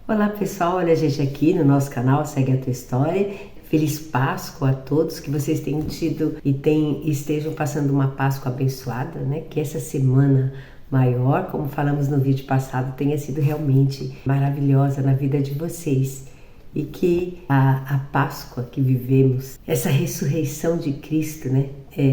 Olá pessoal, olha a gente aqui no nosso canal Segue a Tua História. Feliz Páscoa a todos, que vocês tenham tido e estejam passando uma Páscoa abençoada, né? Que essa semana maior, como falamos no vídeo passado, tenha sido realmente maravilhosa na vida de vocês. E que a Páscoa que vivemos, essa ressurreição de Cristo, né?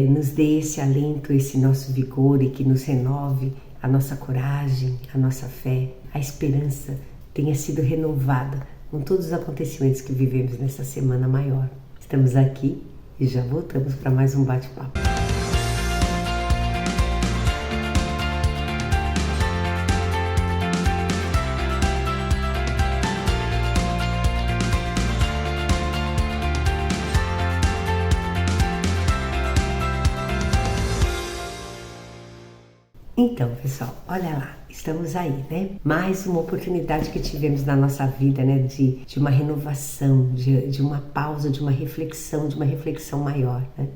Nos dê esse alento, esse nosso vigor e que nos renove a nossa coragem, a nossa fé, a esperança tenha sido renovada com todos os acontecimentos que vivemos nessa semana maior. Estamos aqui e já voltamos para mais um bate-papo. Então, pessoal, olha lá, estamos aí, né? Mais uma oportunidade que tivemos na nossa vida, né? De uma renovação, de uma pausa, de uma reflexão maior, né?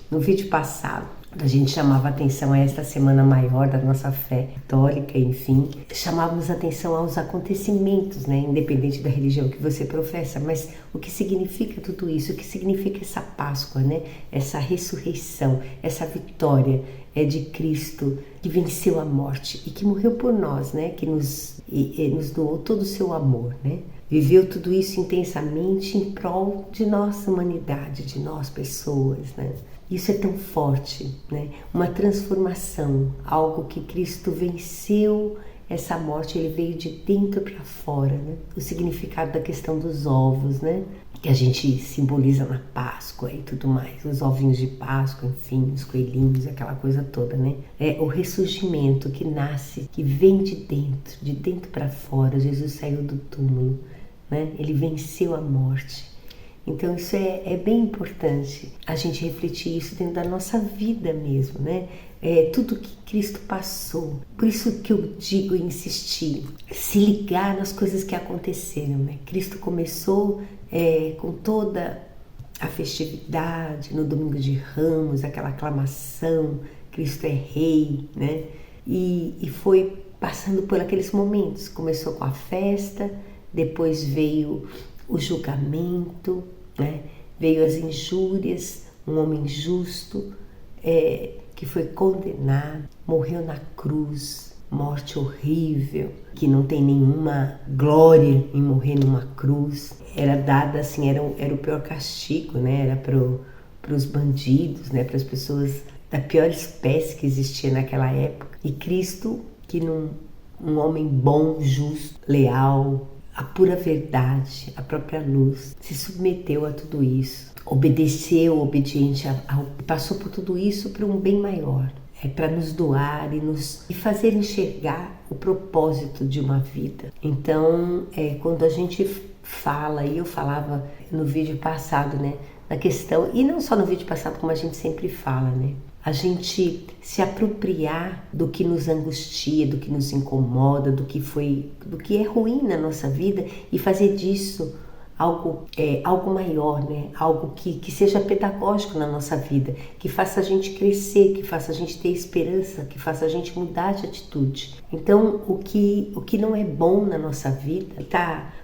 No vídeo passado, a gente chamava atenção a esta semana maior da nossa fé católica, enfim, chamávamos atenção aos acontecimentos, né? Independente da religião que você professa, mas o que significa tudo isso, o que significa essa Páscoa, né? Essa ressurreição, essa vitória de Cristo que venceu a morte e que morreu por nós, né? Que nos doou todo o seu amor, né? Viveu tudo isso intensamente em prol de nossa humanidade, de nós pessoas, né? Isso é tão forte, né? Uma transformação, algo que Cristo venceu essa morte, ele veio de dentro para fora, né? O significado da questão dos ovos, né? Que a gente simboliza na Páscoa e tudo mais, os ovinhos de Páscoa, enfim, os coelhinhos, aquela coisa toda, né? É o ressurgimento que nasce, que vem de dentro para fora. Jesus saiu do túmulo, né? Ele venceu a morte. Então isso é bem importante, a gente refletir isso dentro da nossa vida mesmo, né? Tudo que Cristo passou. Por isso que eu digo e insisti, se ligar nas coisas que aconteceram, né? Cristo começou com toda a festividade, no Domingo de Ramos, aquela aclamação, Cristo é Rei, né? E foi passando por aqueles momentos, começou com a festa, depois veio o julgamento, né? Veio as injúrias, um homem justo que foi condenado, morreu na cruz, morte horrível, que não tem nenhuma glória em morrer numa cruz. Era dada assim, era o pior castigo, né? Era para os bandidos, né? Para as pessoas da pior espécie que existia naquela época. E Cristo, que um homem bom, justo, leal, a pura verdade, a própria luz, se submeteu a tudo isso, obedeceu, obediente passou por tudo isso para um bem maior, para nos doar e fazer enxergar o propósito de uma vida. Então, quando a gente fala, e eu falava no vídeo passado, né, na questão, e não só no vídeo passado, como a gente sempre fala, né, a gente se apropriar do que nos angustia, do que nos incomoda, do que é ruim na nossa vida e fazer disso algo maior, né? Algo que seja pedagógico na nossa vida, que faça a gente crescer, que faça a gente ter esperança, que faça a gente mudar de atitude. Então, o que não é bom na nossa vida,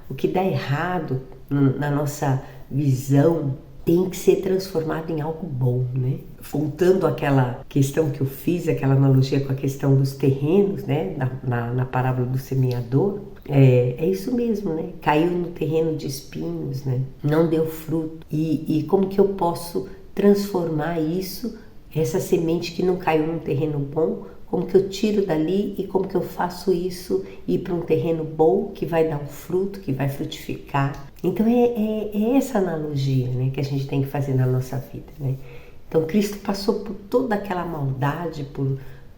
o que dá errado na nossa visão, tem que ser transformado em algo bom, né? Voltando àquela questão que eu fiz, aquela analogia com a questão dos terrenos, né? Na parábola do semeador, é isso mesmo, né? Caiu no terreno de espinhos, né? Não deu fruto. E como que eu posso transformar isso, essa semente que não caiu num terreno bom, como que eu tiro dali e como que eu faço isso ir para um terreno bom que vai dar um fruto, que vai frutificar. Então é essa analogia, né, que a gente tem que fazer na nossa vida, né? Então Cristo passou por toda aquela maldade,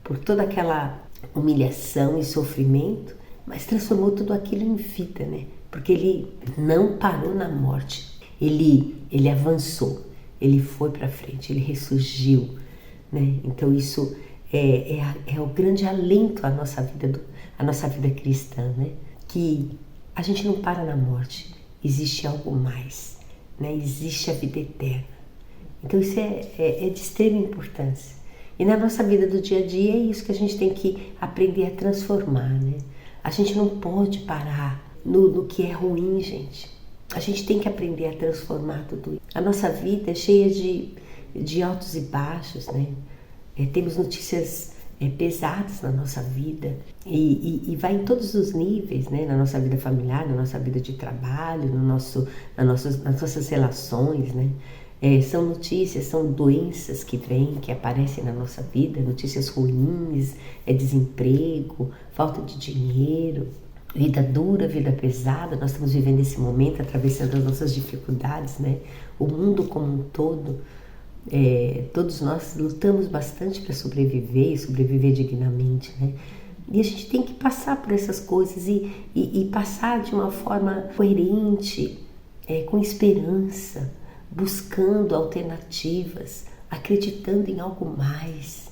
por toda aquela humilhação e sofrimento, mas transformou tudo aquilo em vida, né? Porque ele não parou na morte, ele avançou, ele foi para frente, ele ressurgiu, né? Então isso é o grande alento à nossa vida cristã, né? Que a gente não para na morte, existe algo mais, né? Existe a vida eterna. Então isso é de extrema importância. E na nossa vida do dia a dia é isso que a gente tem que aprender a transformar, né? A gente não pode parar no que é ruim, gente. A gente tem que aprender a transformar tudo isso. A nossa vida é cheia de altos e baixos, né? Temos notícias pesadas na nossa vida e vai em todos os níveis, né? Na nossa vida familiar, na nossa vida de trabalho, nas nossas relações, né? São notícias, são doenças que vêm, que aparecem na nossa vida, notícias ruins, desemprego, falta de dinheiro, vida dura, vida pesada. Nós estamos vivendo esse momento, atravessando as nossas dificuldades, né? O mundo como um todo, todos nós lutamos bastante para sobreviver e sobreviver dignamente, né? E a gente tem que passar por essas coisas e passar de uma forma coerente, com esperança, buscando alternativas, acreditando em algo mais,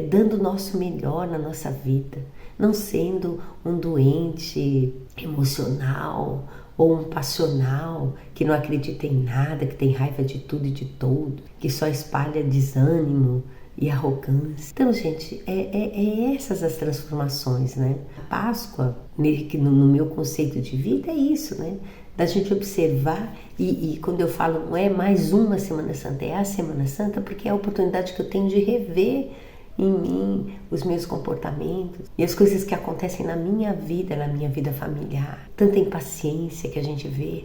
dando o nosso melhor na nossa vida, não sendo um doente emocional ou um passional que não acredita em nada, que tem raiva de tudo e de todo, que só espalha desânimo e arrogância. Então, gente, essas as transformações, né? A Páscoa, no meu conceito de vida, é isso, né? Da gente observar, e quando eu falo não é mais uma Semana Santa, é a Semana Santa, porque é a oportunidade que eu tenho de rever em mim os meus comportamentos e as coisas que acontecem na minha vida familiar. Tanta impaciência que a gente vê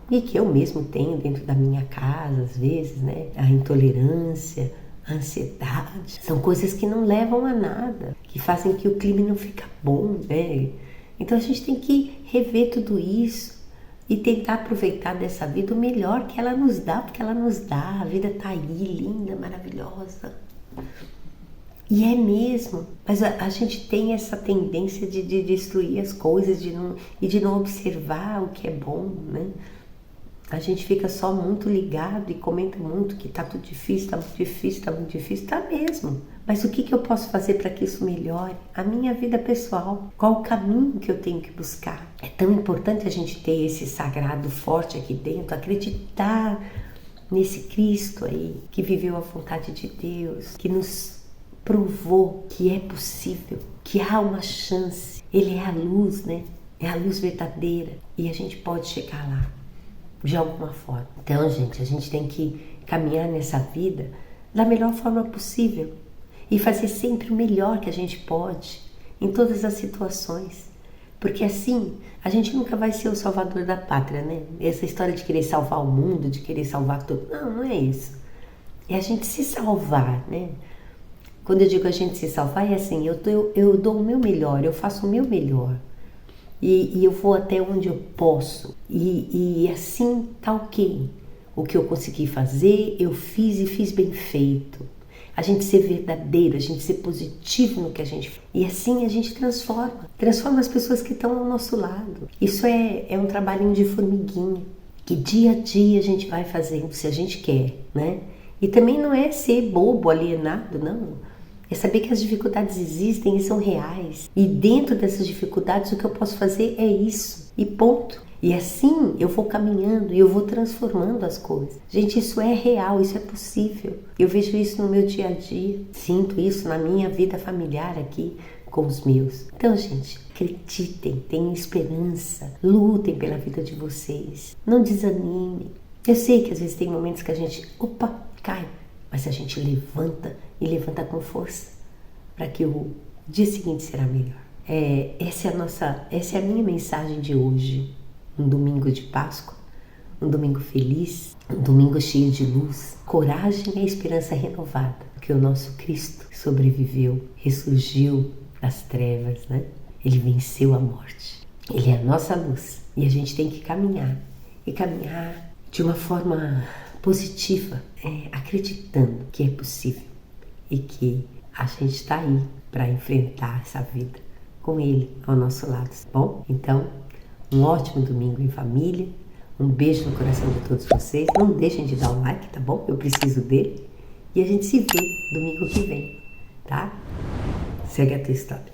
e que eu mesmo tenho dentro da minha casa, às vezes, né? A intolerância, a ansiedade, são coisas que não levam a nada, que fazem que o clima não fica bom, né? Então a gente tem que rever tudo isso e tentar aproveitar dessa vida o melhor que ela nos dá, porque ela nos dá. A vida tá aí, linda, maravilhosa. E é mesmo, mas a gente tem essa tendência de destruir as coisas e de não observar o que é bom, né? A gente fica só muito ligado e comenta muito que tá tudo difícil, tá muito difícil, tá muito difícil, tá mesmo. Mas o que eu posso fazer para que isso melhore? A minha vida pessoal, qual o caminho que eu tenho que buscar? É tão importante a gente ter esse sagrado forte aqui dentro, acreditar nesse Cristo aí, que viveu a vontade de Deus, que nos provou que é possível, que há uma chance. Ele é a luz, né? É a luz verdadeira e a gente pode chegar lá de alguma forma. Então, gente, a gente tem que caminhar nessa vida da melhor forma possível e fazer sempre o melhor que a gente pode em todas as situações, porque assim a gente nunca vai ser o salvador da pátria, né? Essa história de querer salvar o mundo, de querer salvar tudo, não é isso. É a gente se salvar, né? Quando eu digo a gente se salvar, é assim, eu dou o meu melhor, eu faço o meu melhor. E eu vou até onde eu posso. E assim tá ok. O que eu consegui fazer, eu fiz e fiz bem feito. A gente ser verdadeiro, a gente ser positivo no que a gente faz. E assim a gente transforma as pessoas que estão ao nosso lado. Isso é um trabalhinho de formiguinha, que dia a dia a gente vai fazendo, se a gente quer, né? E também não é ser bobo, alienado, não. É saber que as dificuldades existem e são reais. E dentro dessas dificuldades o que eu posso fazer é isso. E ponto. E assim eu vou caminhando e eu vou transformando as coisas. Gente, isso é real, isso é possível. Eu vejo isso no meu dia a dia. Sinto isso na minha vida familiar aqui com os meus. Então, gente, acreditem, tenham esperança. Lutem pela vida de vocês. Não desanimem. Eu sei que às vezes tem momentos que a gente, cai. Mas a gente levanta e levanta com força para que o dia seguinte será melhor. Essa é a minha mensagem de hoje. Um domingo de Páscoa, um domingo feliz, um domingo cheio de luz, coragem e esperança renovada, porque o nosso Cristo sobreviveu, ressurgiu das trevas, né? Ele venceu a morte. Ele é a nossa luz e a gente tem que caminhar de uma forma positiva, acreditando que é possível e que a gente está aí para enfrentar essa vida com Ele ao nosso lado, tá bom? Então, um ótimo domingo em família, um beijo no coração de todos vocês, não deixem de dar o like, tá bom? Eu preciso dele e a gente se vê domingo que vem, tá? Segue a tua história.